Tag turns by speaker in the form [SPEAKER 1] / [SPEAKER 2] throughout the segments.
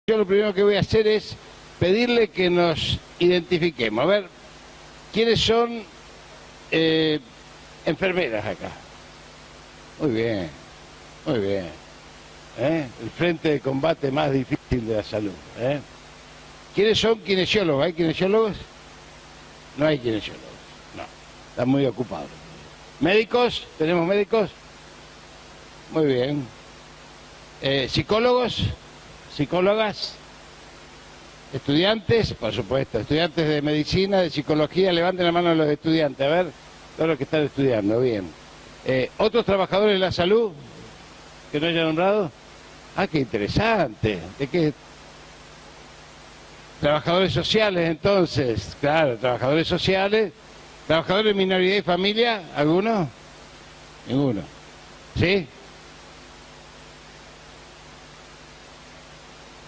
[SPEAKER 1] yo lo primero que voy a hacer es pedirle que nos identifiquemos. A ver, ¿quiénes son enfermeras acá? Muy bien, muy bien. El frente de combate más difícil de la salud. ¿Quiénes son kinesiólogos? ¿Hay kinesiólogos? No hay kinesiólogos, no, están muy ocupados. ¿Médicos? ¿Tenemos médicos? Muy bien. ¿Psicólogos? ¿Psicólogas? ¿Estudiantes? Por supuesto, estudiantes de medicina, de psicología, levanten la mano a los estudiantes, a ver, todos los que están estudiando, bien. ¿Otros trabajadores de la salud que no haya nombrado? Ah, qué interesante. ¿De qué? Trabajadores sociales, entonces, claro, trabajadores sociales. ¿Trabajadores de minoría y familia? ¿Alguno? Ninguno. ¿Sí?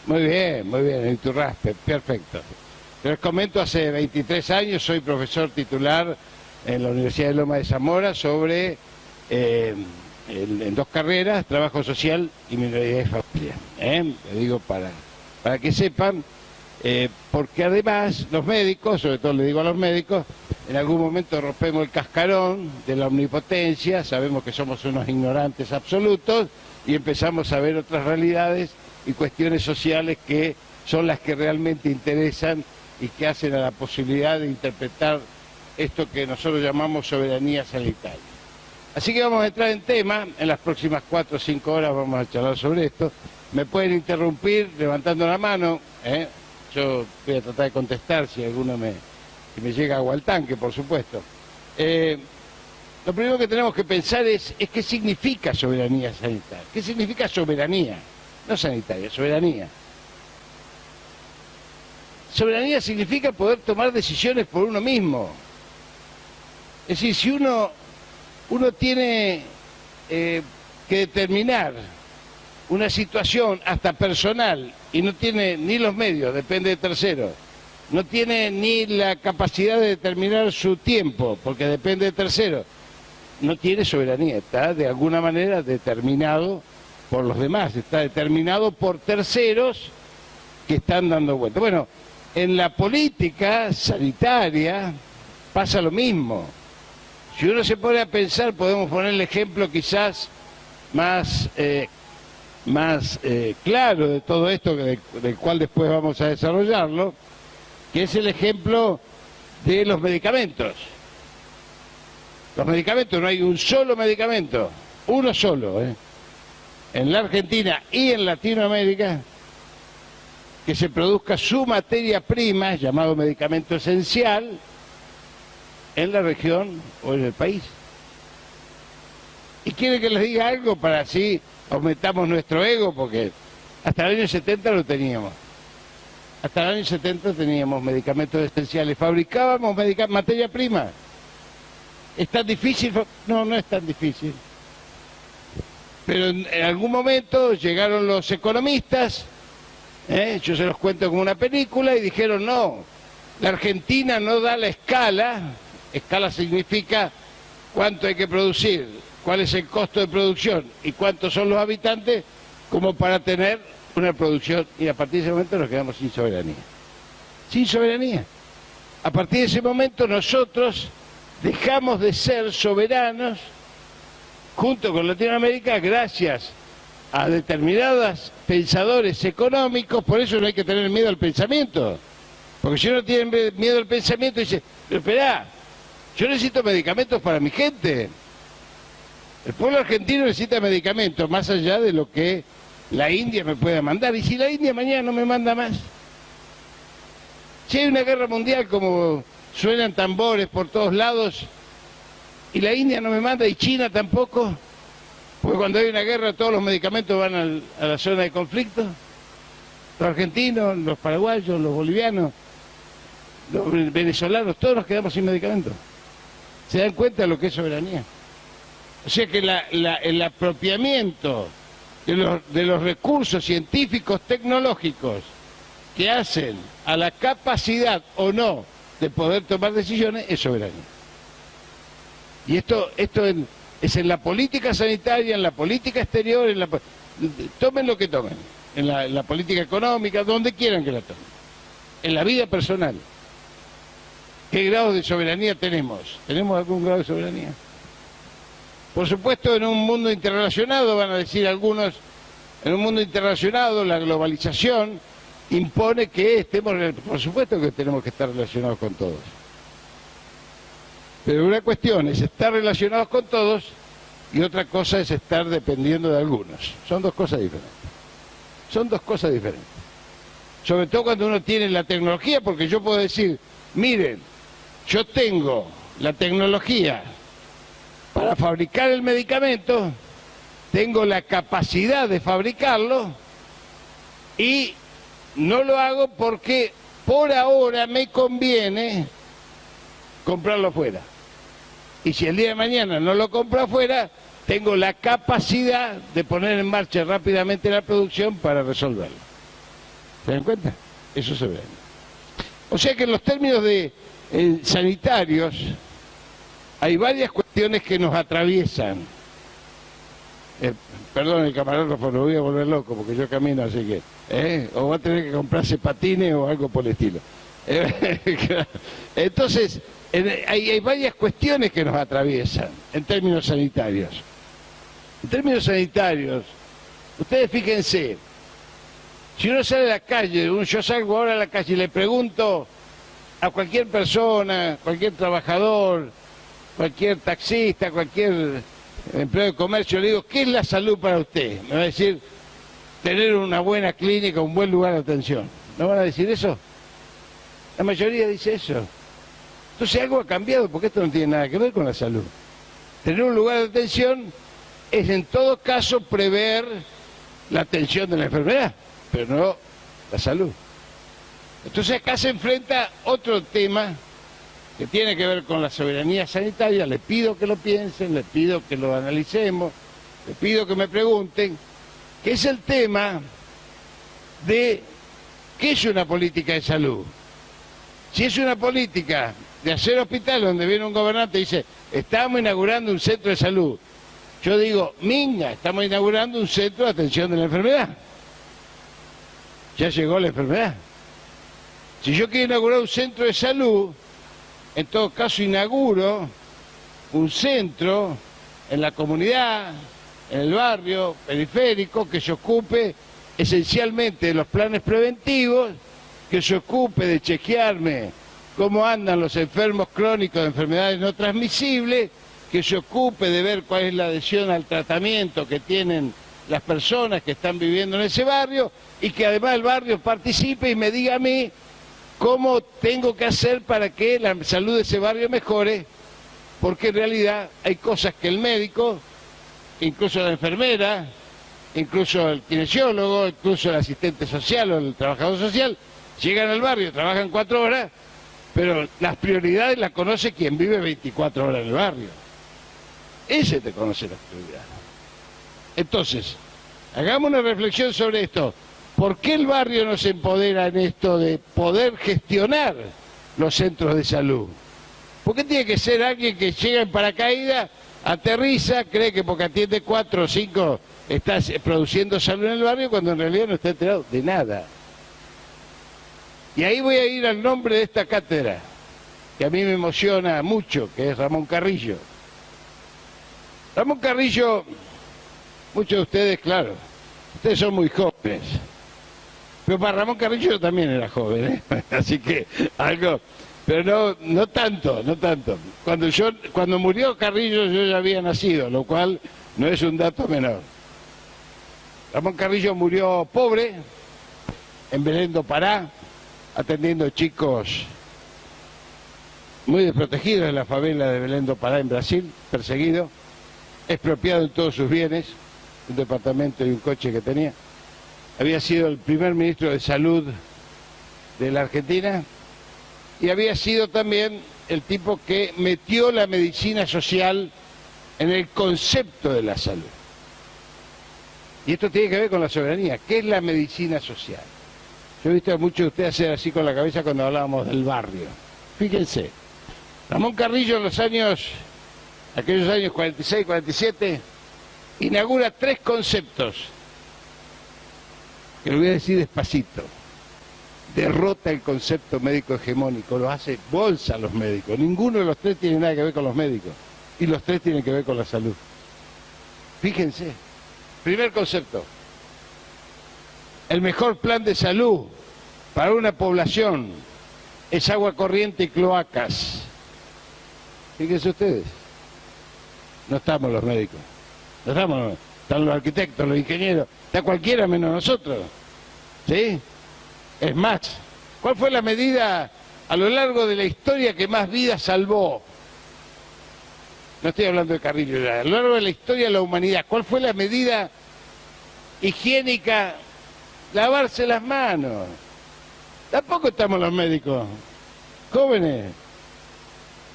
[SPEAKER 1] Muy bien, en Iturraspe, perfecto. Les comento, hace 23 años soy profesor titular en la Universidad de Loma de Zamora sobre, en 2 carreras, trabajo social y minoría y familia. Le digo para que sepan, porque además los médicos, sobre todo le digo a los médicos, en algún momento rompemos el cascarón de la omnipotencia, sabemos que somos unos ignorantes absolutos y empezamos a ver otras realidades y cuestiones sociales que son las que realmente interesan y que hacen a la posibilidad de interpretar esto que nosotros llamamos soberanía sanitaria. Así que vamos a entrar en tema, en las próximas 4 o 5 horas vamos a charlar sobre esto. Me pueden interrumpir levantando la mano, yo voy a tratar de contestar si alguno me llega agua al tanque, por supuesto. Lo primero que tenemos que pensar es qué significa soberanía sanitaria. ¿Qué significa soberanía? No sanitaria, soberanía. Soberanía significa poder tomar decisiones por uno mismo. Es decir, si uno tiene que determinar una situación hasta personal y no tiene ni los medios, depende de terceros, no tiene ni la capacidad de determinar su tiempo, porque depende de terceros, no tiene soberanía, está de alguna manera determinado por los demás, está determinado por terceros que están dando vuelta. Bueno, en la política sanitaria pasa lo mismo. Si uno se pone a pensar, podemos poner el ejemplo quizás más claro de todo esto, del cual después vamos a desarrollarlo, que es el ejemplo de los medicamentos. Los medicamentos, no hay un solo medicamento, uno solo, en la Argentina y en Latinoamérica, que se produzca su materia prima, llamado medicamento esencial, en la región o en el país. ¿Y quiere que les diga algo para así aumentamos nuestro ego? Porque hasta el año 70 lo teníamos. Hasta el año 70 teníamos medicamentos esenciales, fabricábamos materia prima. ¿Es tan difícil? No, no es tan difícil. Pero en algún momento llegaron los economistas, yo se los cuento como una película, y dijeron no, la Argentina no da la escala significa cuánto hay que producir, cuál es el costo de producción y cuántos son los habitantes, como para tener una producción, y a partir de ese momento nos quedamos sin soberanía. Sin soberanía. A partir de ese momento nosotros dejamos de ser soberanos junto con Latinoamérica gracias a determinados pensadores económicos. Por eso no hay que tener miedo al pensamiento, porque si uno tiene miedo al pensamiento dice, pero esperá, yo necesito medicamentos para mi gente. El pueblo argentino necesita medicamentos más allá de lo que la India me pueda mandar. ¿Y si la India mañana no me manda más? Si hay una guerra mundial, como suenan tambores por todos lados, y la India no me manda y China tampoco, porque cuando hay una guerra todos los medicamentos van a la zona de conflicto. Los argentinos, los paraguayos, los bolivianos, los venezolanos, todos nos quedamos sin medicamentos. ¿Se dan cuenta de lo que es soberanía? O sea que el apropiamiento de los recursos científicos tecnológicos que hacen a la capacidad o no de poder tomar decisiones es soberanía. Y esto es en la política sanitaria, en la política exterior, tomen lo que tomen. en la política económica, donde quieran que la tomen, en la vida personal. ¿Qué grado de soberanía tenemos? ¿Tenemos algún grado de soberanía? Por supuesto, en un mundo interrelacionado, van a decir algunos, en un mundo interrelacionado, la globalización impone que estemos, por supuesto que tenemos que estar relacionados con todos. Pero una cuestión es estar relacionados con todos y otra cosa es estar dependiendo de algunos. Son dos cosas diferentes. Son dos cosas diferentes. Sobre todo cuando uno tiene la tecnología, porque yo puedo decir, miren, yo tengo la tecnología para fabricar el medicamento, tengo la capacidad de fabricarlo y no lo hago porque por ahora me conviene comprarlo afuera. Y si el día de mañana no lo compro afuera, tengo la capacidad de poner en marcha rápidamente la producción para resolverlo. ¿Se dan cuenta? Eso se ve. O sea que en los términos sanitarios hay varias cuestiones que nos atraviesan. Perdón, el camarógrafo, lo voy a volver loco porque yo camino, así que... o va a tener que comprarse patines o algo por el estilo. Entonces, hay varias cuestiones que nos atraviesan en términos sanitarios. En términos sanitarios, ustedes fíjense, si uno sale a la calle, yo salgo ahora a la calle y le pregunto a cualquier persona, cualquier trabajador, cualquier taxista, cualquier empleado de comercio, le digo, ¿qué es la salud para usted? Me va a decir, tener una buena clínica, un buen lugar de atención. ¿No van a decir eso? La mayoría dice eso. Entonces algo ha cambiado, porque esto no tiene nada que ver con la salud. Tener un lugar de atención es en todo caso prever la atención de la enfermedad, pero no la salud. Entonces acá se enfrenta otro tema que tiene que ver con la soberanía sanitaria. Les pido que lo piensen, les pido que lo analicemos, les pido que me pregunten, que es el tema de qué es una política de salud. Si es una política de hacer hospital donde viene un gobernante y dice, estamos inaugurando un centro de salud. Yo digo, minga, estamos inaugurando un centro de atención de la enfermedad. Ya llegó la enfermedad. Si yo quiero inaugurar un centro de salud, en todo caso inauguro un centro en la comunidad, en el barrio periférico, que se ocupe esencialmente de los planes preventivos, que se ocupe de chequearme cómo andan los enfermos crónicos de enfermedades no transmisibles, que se ocupe de ver cuál es la adhesión al tratamiento que tienen las personas que están viviendo en ese barrio, y que además el barrio participe y me diga a mí cómo tengo que hacer para que la salud de ese barrio mejore, porque en realidad hay cosas que el médico, incluso la enfermera, incluso el kinesiólogo, incluso el asistente social o el trabajador social, llegan al barrio, trabajan 4 horas, pero las prioridades las conoce quien vive 24 horas en el barrio. Ese te conoce las prioridades. Entonces, hagamos una reflexión sobre esto. ¿Por qué el barrio no se empodera en esto de poder gestionar los centros de salud? ¿Por qué tiene que ser alguien que llega en paracaídas, aterriza, cree que porque atiende 4 o 5 está produciendo salud en el barrio, cuando en realidad no está enterado de nada? Y ahí voy a ir al nombre de esta cátedra, que a mí me emociona mucho, que es Ramón Carrillo. Ramón Carrillo, muchos de ustedes, claro, ustedes son muy jóvenes, pero para Ramón Carrillo yo también era joven, ¿eh? Así que algo, pero no tanto. Cuando murió Carrillo yo ya había nacido, lo cual no es un dato menor. Ramón Carrillo murió pobre, en Belém do Pará, atendiendo chicos muy desprotegidos en la favela de Belém do Pará en Brasil, perseguido, expropiado en todos sus bienes, un departamento y un coche que tenía. Había sido el primer ministro de Salud de la Argentina y había sido también el tipo que metió la medicina social en el concepto de la salud. Y esto tiene que ver con la soberanía. ¿Qué es la medicina social? Yo he visto a muchos de ustedes hacer así con la cabeza cuando hablábamos del barrio. Fíjense, Ramón Carrillo en aquellos años 46, 47, inaugura 3 conceptos que lo voy a decir despacito, derrota el concepto médico hegemónico, lo hace bolsa a los médicos. Ninguno de los tres tiene nada que ver con los médicos, y los tres tienen que ver con la salud. Fíjense, primer concepto, el mejor plan de salud para una población es agua corriente y cloacas. Fíjense ustedes, no estamos los médicos, no estamos, están los arquitectos, los ingenieros, está cualquiera menos nosotros, ¿sí? Es más, ¿cuál fue la medida a lo largo de la historia que más vidas salvó? No estoy hablando de Carrillo, a lo largo de la historia de la humanidad, ¿cuál fue la medida higiénica? Lavarse las manos. Tampoco estamos los médicos. Jóvenes,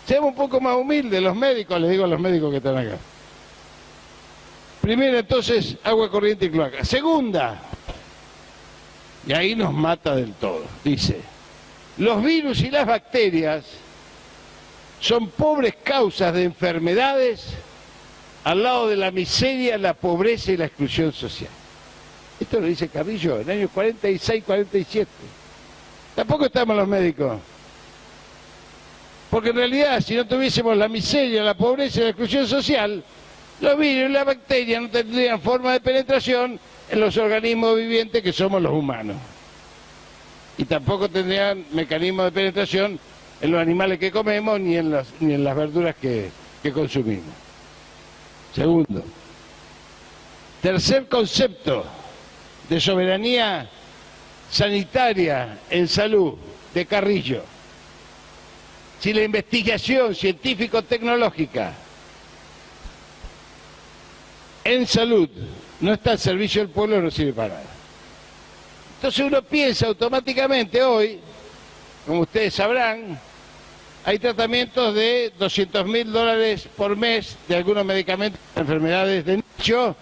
[SPEAKER 1] seamos un poco más humildes los médicos, les digo a los médicos que están acá. Primero, entonces, agua corriente y cloaca. Segunda, y ahí nos mata del todo, dice, los virus y las bacterias son pobres causas de enfermedades al lado de la miseria, la pobreza y la exclusión social. Esto lo dice Carrillo en el año 46, 47. Tampoco estamos los médicos. Porque en realidad, si no tuviésemos la miseria, la pobreza y la exclusión social, los virus y las bacterias no tendrían forma de penetración en los organismos vivientes que somos los humanos. Y tampoco tendrían mecanismos de penetración en los animales que comemos ni en las verduras que consumimos. Segundo. Tercer concepto de soberanía sanitaria en salud de Carrillo. Si la investigación científico-tecnológica en salud no está al servicio del pueblo, no sirve para nada. Entonces uno piensa automáticamente hoy, como ustedes sabrán, hay tratamientos de $200.000 por mes de algunos medicamentos para enfermedades de nicho.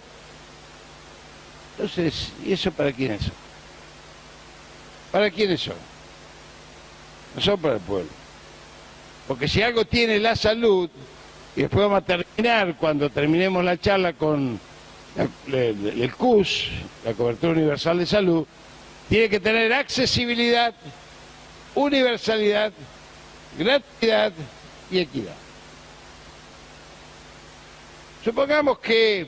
[SPEAKER 1] Entonces, ¿y eso para quiénes son? ¿Para quiénes son? No son para el pueblo. Porque si algo tiene la salud, y después vamos a terminar, cuando terminemos la charla con el CUS, la Cobertura Universal de Salud, tiene que tener accesibilidad, universalidad, gratuidad y equidad. Supongamos que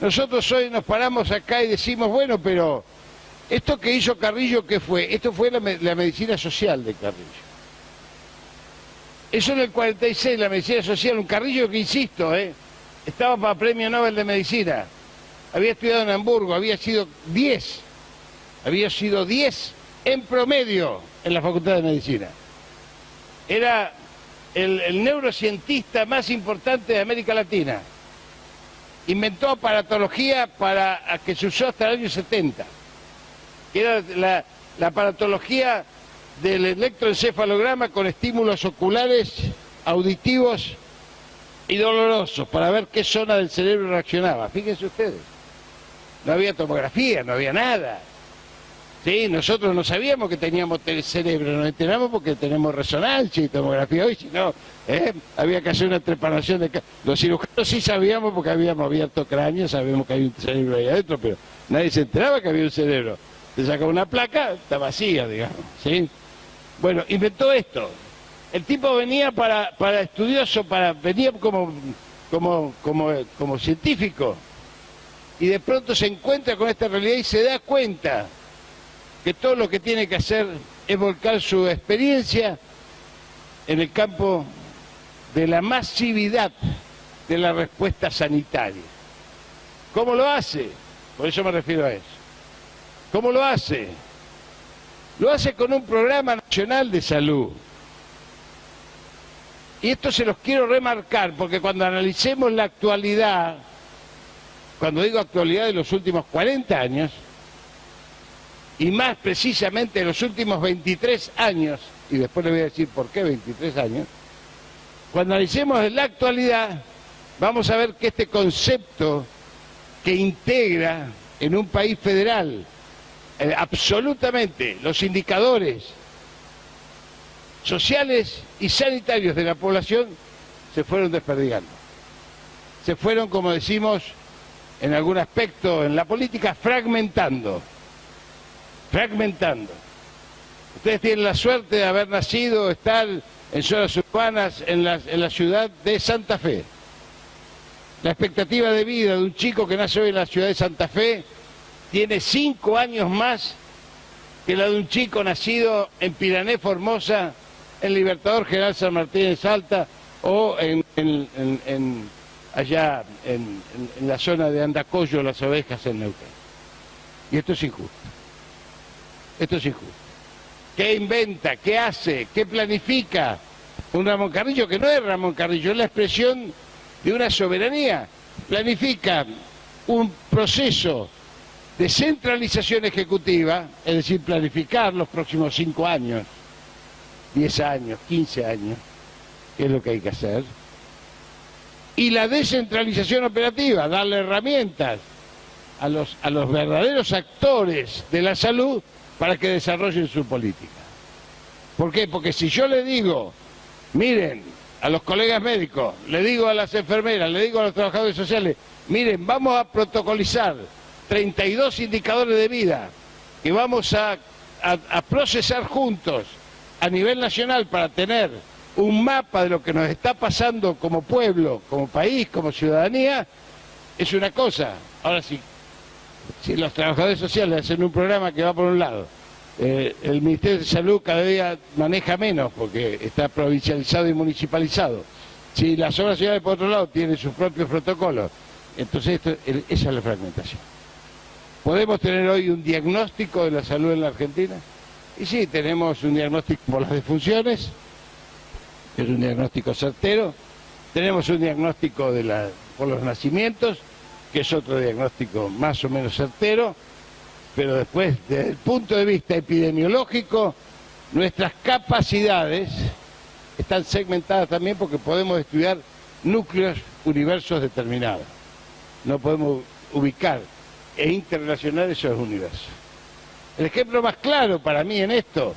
[SPEAKER 1] nosotros hoy nos paramos acá y decimos, bueno, pero esto que hizo Carrillo, ¿qué fue? Esto fue la medicina social de Carrillo. Eso en el 46, la medicina social, un Carrillo que, insisto, estaba para Premio Nobel de Medicina. Había estudiado en Hamburgo, había sido 10 en promedio en la Facultad de Medicina. Era el neurocientista más importante de América Latina. Inventó aparatología que se usó hasta el año 70, que era la aparatología del electroencefalograma con estímulos oculares, auditivos y dolorosos, para ver qué zona del cerebro reaccionaba. Fíjense ustedes, no había tomografía, no había nada. Sí, nosotros no sabíamos que teníamos cerebro, nos enteramos porque tenemos resonancia y tomografía hoy, si no, había que hacer una trepanación de... Los cirujanos sí sabíamos porque habíamos abierto cráneo, sabemos que hay un cerebro ahí adentro, pero nadie se enteraba que había un cerebro. Te sacaba una placa, está vacía, digamos, ¿sí? Bueno, inventó esto. El tipo venía para estudioso, venía como científico, y de pronto se encuentra con esta realidad y se da cuenta que todo lo que tiene que hacer es volcar su experiencia en el campo de la masividad de la respuesta sanitaria. ¿Cómo lo hace? Por eso me refiero a eso. ¿Cómo lo hace? Lo hace con un programa nacional de salud. Y esto se los quiero remarcar porque cuando analicemos la actualidad, cuando digo actualidad de los últimos 40 años, y más precisamente de los últimos 23 años, y después le voy a decir por qué 23 años, cuando analicemos la actualidad, vamos a ver que este concepto que integra en un país federal absolutamente los indicadores sociales y sanitarios de la población se fueron desperdigando. Se fueron, como decimos en algún aspecto en la política, fragmentando. fragmentando. Ustedes tienen la suerte de haber nacido, estar en zonas urbanas, en la ciudad de Santa Fe. La expectativa de vida de un chico que nace hoy en la ciudad de Santa Fe tiene 5 años más que la de un chico nacido en Pirané, Formosa, en Libertador General San Martín de Salta o allá en la zona de Andacollo, Las Ovejas, en Neuquén. Y esto es injusto. Esto es injusto. ¿Qué inventa? ¿Qué hace? ¿Qué planifica un Ramón Carrillo? Que no es Ramón Carrillo, es la expresión de una soberanía. Planifica un proceso de centralización ejecutiva, es decir, planificar los próximos 5 años, 10 años, 15 años, que es lo que hay que hacer. Y la descentralización operativa, darle herramientas a los verdaderos actores de la salud para que desarrollen su política. ¿Por qué? Porque si yo le digo, miren, a los colegas médicos, le digo a las enfermeras, le digo a los trabajadores sociales, miren, vamos a protocolizar 32 indicadores de vida que vamos a procesar juntos a nivel nacional para tener un mapa de lo que nos está pasando como pueblo, como país, como ciudadanía, es una cosa. Ahora sí, si los trabajadores sociales hacen un programa que va por un lado, el Ministerio de Salud cada día maneja menos porque está provincializado y municipalizado. Si las obras sociales por otro lado tienen sus propios protocolos, entonces esa es la fragmentación. ¿Podemos tener hoy un diagnóstico de la salud en la Argentina? Y sí, tenemos un diagnóstico por las defunciones, es un diagnóstico certero. Tenemos un diagnóstico por los nacimientos, que es otro diagnóstico más o menos certero, pero después, desde el punto de vista epidemiológico, nuestras capacidades están segmentadas también porque podemos estudiar núcleos, universos determinados. No podemos ubicar e interrelacionar esos universos. El ejemplo más claro para mí en esto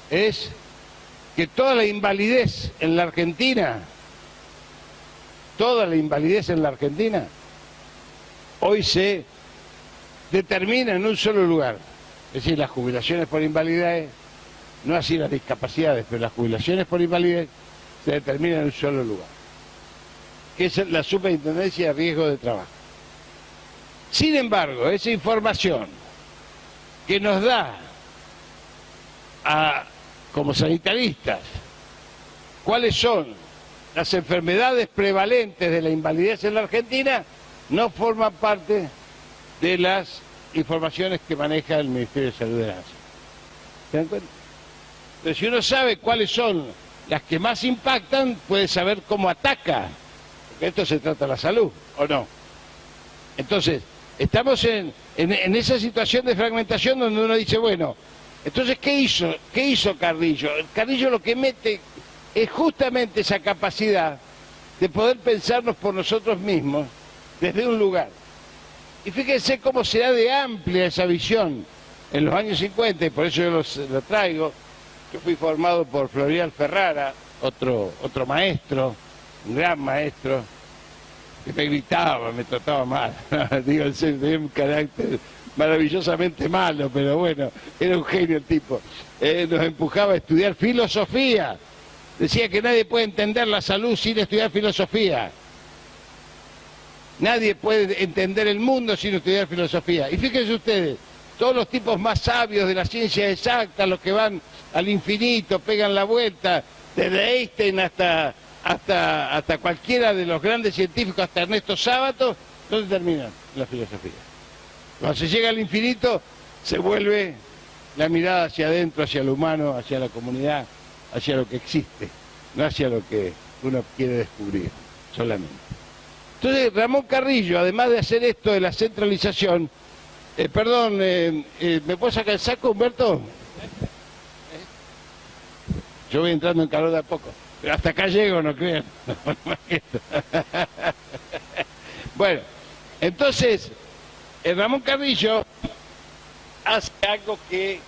[SPEAKER 1] es que toda la invalidez en la Argentina, hoy se determina en un solo lugar. Es decir, las jubilaciones por invalidez, no así las discapacidades, pero las jubilaciones por invalidez se determinan en un solo lugar, que es la Superintendencia de Riesgo de Trabajo. Sin embargo, esa información que nos da como sanitaristas cuáles son las enfermedades prevalentes de la invalidez en la Argentina, no forman parte de las informaciones que maneja el Ministerio de Salud de la Nación. ¿Se dan cuenta? Pero si uno sabe cuáles son las que más impactan, puede saber cómo ataca, porque esto se trata de la salud, ¿o no? Entonces, estamos en esa situación de fragmentación donde uno dice, bueno, entonces, ¿qué hizo Carrillo? Carrillo lo que mete es justamente esa capacidad de poder pensarnos por nosotros mismos desde un lugar. Y fíjense cómo será de amplia esa visión en los años 50, y por eso yo lo traigo. Yo fui formado por Florial Ferrara, otro maestro, un gran maestro, que me gritaba, me trataba mal. Digo, en serio, tenía un carácter maravillosamente malo, pero bueno, era un genio el tipo. Nos empujaba a estudiar filosofía. Decía que nadie puede entender la salud sin estudiar filosofía. Nadie puede entender el mundo sin estudiar filosofía. Y fíjense ustedes, todos los tipos más sabios de la ciencia exacta, los que van al infinito, pegan la vuelta, desde Einstein hasta cualquiera de los grandes científicos, hasta Ernesto Sábato, ¿dónde terminan? La filosofía. Cuando se llega al infinito, se vuelve la mirada hacia adentro, hacia lo humano, hacia la comunidad, hacia lo que existe, no hacia lo que uno quiere descubrir solamente. Entonces, Ramón Carrillo, además de hacer esto de la centralización, ¿me puedo sacar el saco, Humberto? Yo voy entrando en calor de a poco, pero hasta acá llego, no crean. Bueno, entonces, Ramón Carrillo hace algo que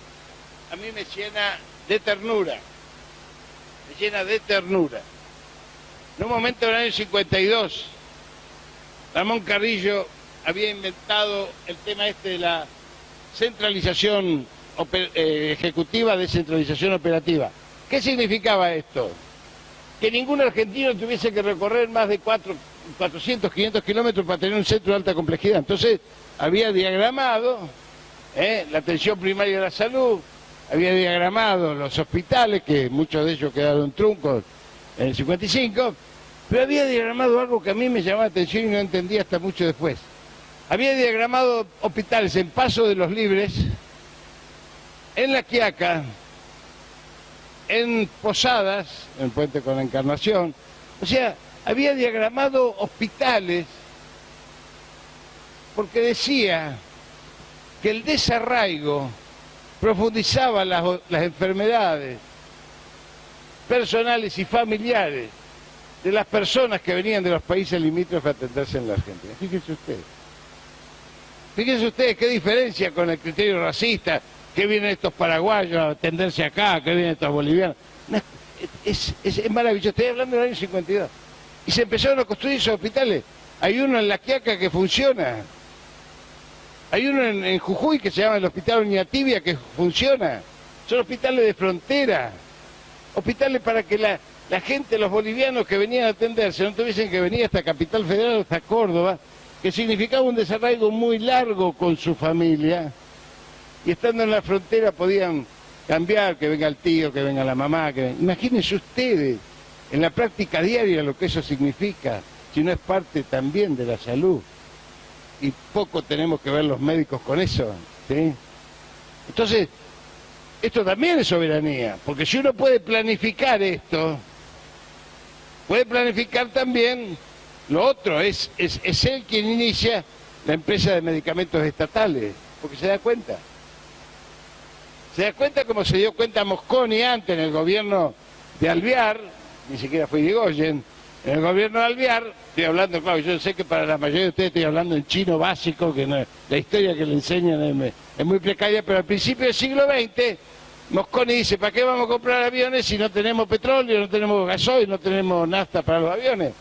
[SPEAKER 1] a mí me llena de ternura. En un momento del año 52, Ramón Carrillo había inventado el tema de la centralización ejecutiva, descentralización operativa. ¿Qué significaba esto? Que ningún argentino tuviese que recorrer más de 400, 500 kilómetros para tener un centro de alta complejidad. Entonces, había diagramado la atención primaria de la salud, había diagramado los hospitales, que muchos de ellos quedaron truncos en el 55, pero había diagramado algo que a mí me llamaba la atención y no entendía hasta mucho después. Había diagramado hospitales en Paso de los Libres, en La Quiaca, en Posadas, en Puente con la Encarnación. O sea, había diagramado hospitales porque decía que el desarraigo profundizaba las enfermedades personales y familiares de las personas que venían de los países limítrofes a atenderse en la Argentina. Fíjense ustedes. Fíjense ustedes qué diferencia con el criterio racista, que vienen estos paraguayos a atenderse acá, que vienen estos bolivianos. Es maravilloso, estoy hablando del año 52. Y se empezaron a construir esos hospitales. Hay uno en La Quiaca que funciona. Hay uno en Jujuy que se llama el Hospital Oñatibia que funciona. Son hospitales de frontera. Hospitales para que la gente, los bolivianos que venían a atenderse, no tuviesen que venir hasta Capital Federal, hasta Córdoba, que significaba un desarraigo muy largo con su familia. Y estando en la frontera podían cambiar, que venga el tío, que venga la mamá. Imagínense ustedes, en la práctica diaria, lo que eso significa, si no es parte también de la salud. Y poco tenemos que ver los médicos con eso, ¿sí? Entonces, esto también es soberanía, porque si uno puede planificar esto, puede planificar también lo otro, es él quien inicia la empresa de medicamentos estatales, porque se da cuenta. Se da cuenta como se dio cuenta Mosconi antes en el gobierno de Alvear, ni siquiera fue Irigoyen, en el gobierno de Alvear, estoy hablando, claro, yo sé que para la mayoría de ustedes estoy hablando en chino básico, que no, la historia que le enseñan es muy precaria, pero al principio del siglo XX, Mosconi dice, ¿para qué vamos a comprar aviones si no tenemos petróleo, no tenemos gasoil, no tenemos nafta para los aviones?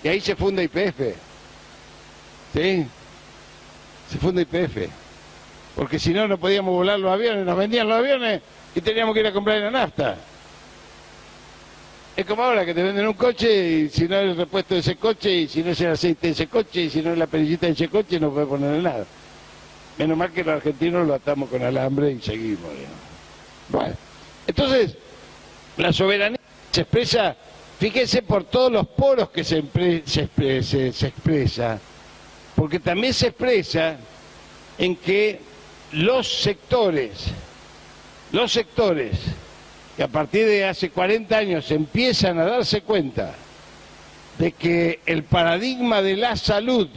[SPEAKER 1] Y ahí se funda YPF, ¿sí? Se funda YPF. Porque si no, no podíamos volar los aviones, nos vendían los aviones y teníamos que ir a comprar la nafta. Es como ahora que te venden un coche y si no es el repuesto de ese coche, y si no es el aceite de ese coche, y si no es la perillita de ese coche, no puede ponerle nada. Menos mal que los argentinos lo atamos con alambre y seguimos, digamos. Bueno, entonces, la soberanía se expresa, fíjense por todos los poros que se expresa, porque también se expresa en que los sectores que a partir de hace 40 años empiezan a darse cuenta de que el paradigma de la salud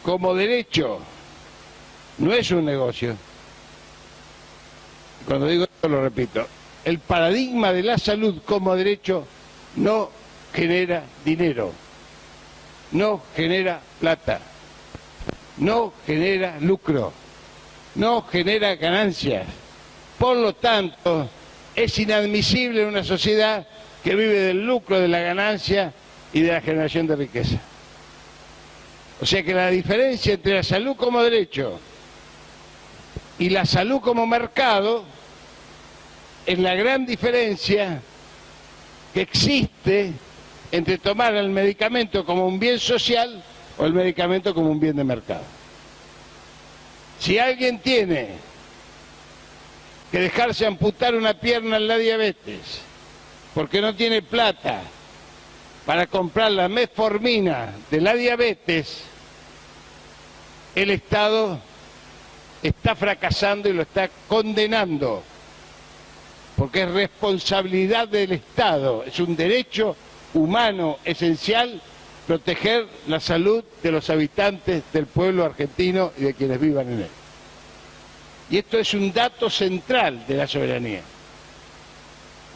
[SPEAKER 1] como derecho no es un negocio. Cuando digo esto lo repito, el paradigma de la salud como derecho no genera dinero, no genera plata, no genera lucro, no genera ganancias. Por lo tanto, es inadmisible en una sociedad que vive del lucro, de la ganancia y de la generación de riqueza. O sea que la diferencia entre la salud como derecho y la salud como mercado es la gran diferencia que existe entre tomar el medicamento como un bien social o el medicamento como un bien de mercado. Si alguien tiene que dejarse amputar una pierna en la diabetes porque no tiene plata para comprar la metformina de la diabetes, el Estado está fracasando y lo está condenando, porque es responsabilidad del Estado, es un derecho humano esencial proteger la salud de los habitantes del pueblo argentino y de quienes vivan en él. Y esto es un dato central de la soberanía.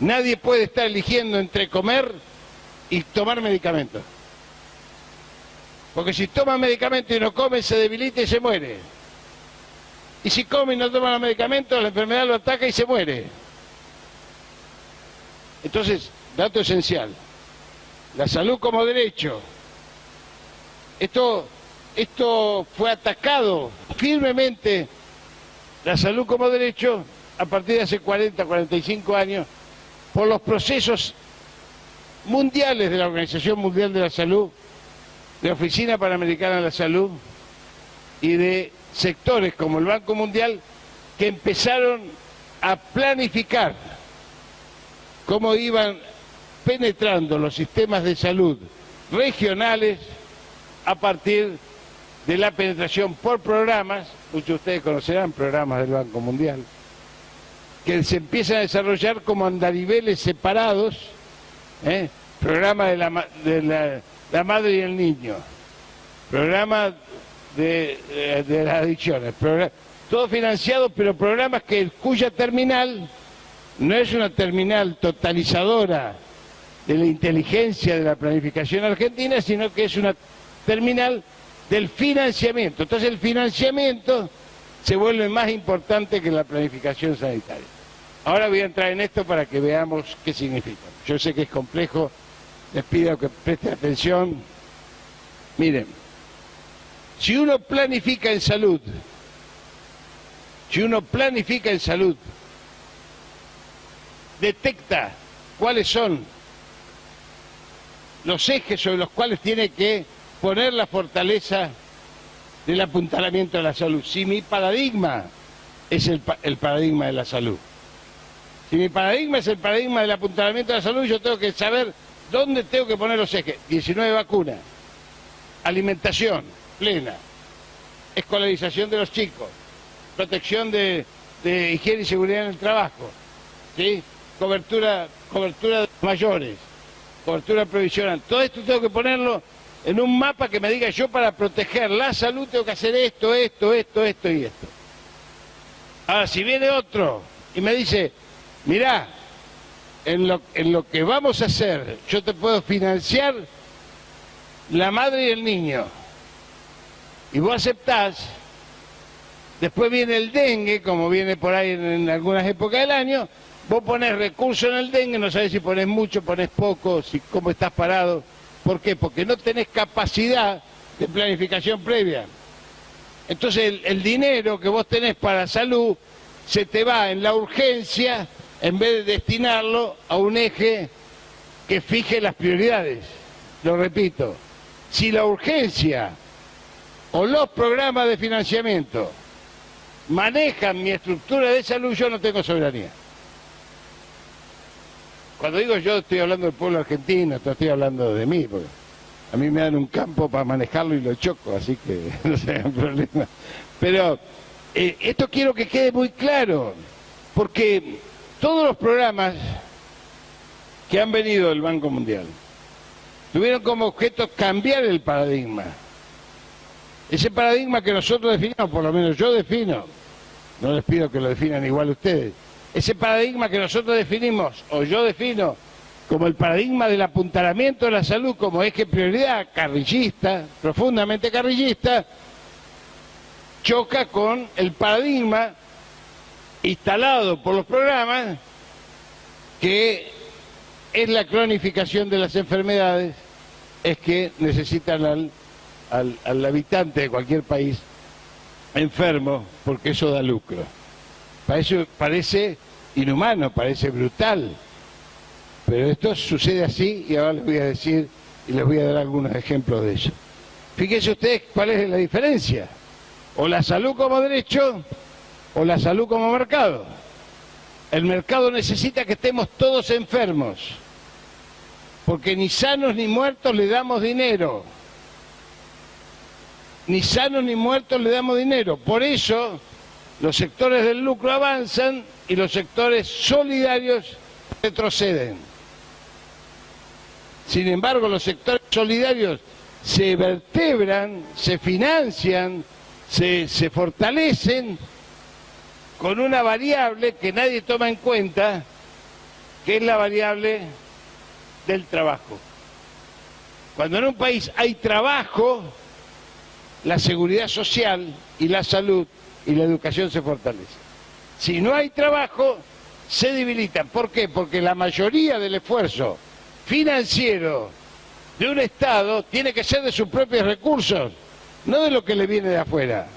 [SPEAKER 1] Nadie puede estar eligiendo entre comer y tomar medicamentos. Porque si toma medicamentos y no come, se debilita y se muere. Y si come y no toma los medicamentos, la enfermedad lo ataca y se muere. Entonces, dato esencial, la salud como derecho. Esto fue atacado firmemente la salud como derecho a partir de hace 40, 45 años, por los procesos mundiales de la Organización Mundial de la Salud, de Oficina Panamericana de la Salud y de sectores como el Banco Mundial, que empezaron a planificar cómo iban penetrando los sistemas de salud regionales a partir de la penetración por programas. Muchos de ustedes conocerán programas del Banco Mundial, que se empiezan a desarrollar como andariveles separados, programa de la madre y el niño, programa de las adicciones, todo financiado, pero programas cuya terminal no es una terminal totalizadora de la inteligencia de la planificación argentina, sino que es una terminal del financiamiento. Entonces el financiamiento se vuelve más importante que la planificación sanitaria. Ahora voy a entrar en esto para que veamos qué significa. Yo sé que es complejo, les pido que presten atención. Miren, si uno planifica en salud, detecta cuáles son los ejes sobre los cuales tiene que poner la fortaleza del apuntalamiento de la salud. Si mi paradigma es el paradigma de la salud, si mi paradigma es el paradigma del apuntalamiento de la salud, yo tengo que saber dónde tengo que poner los ejes. 19 vacunas, alimentación plena, escolarización de los chicos, protección de higiene y seguridad en el trabajo, ¿sí? cobertura de los mayores, cobertura provisional. Todo esto tengo que ponerlo en un mapa que me diga: yo para proteger la salud tengo que hacer esto y esto. Ahora, si viene otro y me dice: mirá, en lo que vamos a hacer, yo te puedo financiar la madre y el niño, y vos aceptás, después viene el dengue, como viene por ahí en algunas épocas del año, vos ponés recursos en el dengue, no sabés si ponés mucho, ponés poco, cómo estás parado. ¿Por qué? Porque no tenés capacidad de planificación previa. Entonces el dinero que vos tenés para salud se te va en la urgencia en vez de destinarlo a un eje que fije las prioridades. Lo repito, si la urgencia o los programas de financiamiento manejan mi estructura de salud, yo no tengo soberanía. Cuando digo yo, estoy hablando del pueblo argentino, no estoy hablando de mí, porque a mí me dan un campo para manejarlo y lo choco, así que no sea un problema. Pero esto quiero que quede muy claro, porque todos los programas que han venido del Banco Mundial tuvieron como objeto cambiar el paradigma. Ese paradigma que nosotros definimos, por lo menos yo defino, no les pido que lo definan igual ustedes, ese paradigma que nosotros definimos, o yo defino, como el paradigma del apuntalamiento de la salud como eje prioridad, carrillista, profundamente carrillista, choca con el paradigma instalado por los programas, que es la cronificación de las enfermedades, es que necesitan al habitante de cualquier país enfermo, porque eso da lucro. Parece inhumano, parece brutal, pero esto sucede así, y ahora les voy a decir y les voy a dar algunos ejemplos de eso. Fíjense ustedes cuál es la diferencia: o la salud como derecho o la salud como mercado. El mercado necesita que estemos todos enfermos, porque ni sanos ni muertos le damos dinero. Ni sanos ni muertos le damos dinero. Por eso los sectores del lucro avanzan y los sectores solidarios retroceden. Sin embargo, los sectores solidarios se vertebran, se financian, se fortalecen con una variable que nadie toma en cuenta, que es la variable del trabajo. Cuando en un país hay trabajo, la seguridad social y la salud y la educación se fortalecen. Si no hay trabajo, se debilitan. ¿Por qué? Porque la mayoría del esfuerzo financiero de un Estado tiene que ser de sus propios recursos, no de lo que le viene de afuera.